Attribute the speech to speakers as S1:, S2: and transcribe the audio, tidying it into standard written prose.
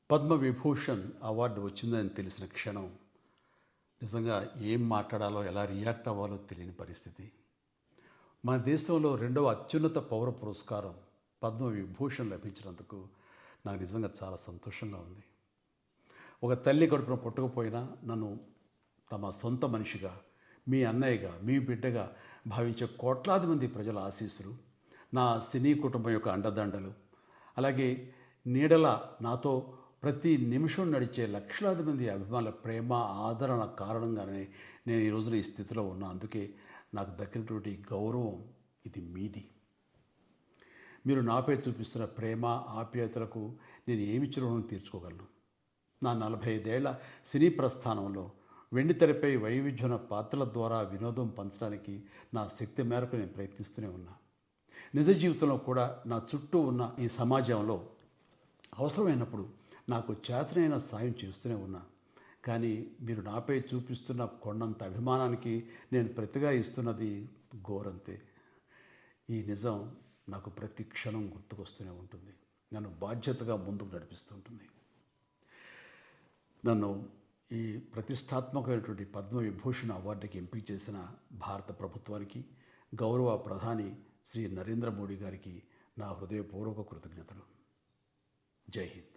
S1: Padma Vibhushan award వచ్చిందని తెలిసిన క్షణం నిజంగా ఏం మాట్లాడాలో ఎలా రియాక్ట్ అవ్వాలో తెలియని పరిస్థితి. మన దేశంలో రెండవ అత్యున్నత పౌర పురస్కారం పద్మవిభూషణ్ లభించినందుకు నాకు నిజంగా చాలా సంతోషంగా ఉంది. ఒక తల్లి కడుపున పుట్టకపోయినా నన్ను తమ సొంత మనిషిగా, మీ అన్నయ్యగా, మీ బిడ్డగా భావించే కోట్లాది మంది ప్రజల ఆశీస్సులు, నా సినీ కుటుంబం యొక్క అండదండలు, అలాగే నీడల నాతో ప్రతి నిమిషం నడిచే లక్షలాది మంది అభిమానుల ప్రేమ, ఆదరణ కారణంగానే నేను ఈ రోజున ఈ స్థితిలో ఉన్నా. అందుకే నాకు దక్కినటువంటి గౌరవం ఇది మీది. మీరు నాపై చూపిస్తున్న ప్రేమ, ఆప్యాయతలకు నేను ఏమి రుణం తీర్చుకోగలను? నా 45 ఏళ్ల సినీ ప్రస్థానంలో వెండితెరపై వైవిధ్యమైన పాత్రల ద్వారా వినోదం పంచడానికి నా శక్తి మేరకు నేను ప్రయత్నిస్తూనే ఉన్నా. నిజ జీవితంలో కూడా నా చుట్టూ ఉన్న ఈ సమాజంలో అవసరమైనప్పుడు నాకు చేతనైన సాయం చేస్తూనే ఉన్నా. కానీ మీరు నాపై చూపిస్తున్న కొండంత అభిమానానికి నేను ప్రతిగా ఇస్తున్నది గోరంతే. ఈ నిజం నాకు ప్రతి క్షణం గుర్తుకొస్తూనే ఉంటుంది, నన్ను బాధ్యతగా ముందుకు నడిపిస్తుంటుంది. నన్ను ఈ ప్రతిష్టాత్మకమైనటువంటి పద్మవిభూషణ్ అవార్డుకి ఎంపిక చేసిన భారత ప్రభుత్వానికి, గౌరవ ప్రధాని శ్రీ నరేంద్ర మోడీ గారికి నా హృదయపూర్వక కృతజ్ఞతలు. జై హింద్.